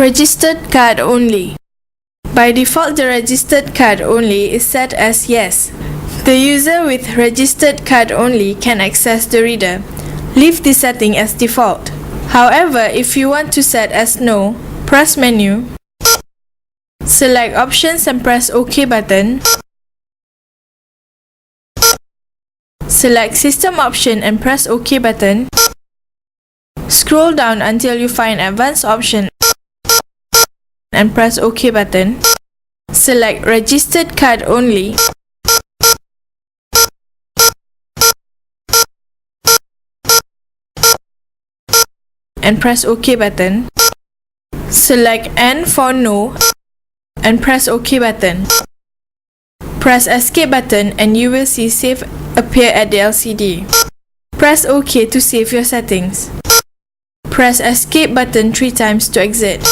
Registered card only. By default, the registered card only is set as yes. The user with registered card only can access the reader. Leave this setting as default. However, if you want to set as no, press menu, select options and press OK button. Select system option and press OK button. Scroll down until you find advanced option and press OK button. Select registered card only. And press OK button. Select N for no and press OK button. Press escape button and you will see save appear at the LCD. Press OK to save your settings. Press escape button 3 times to exit.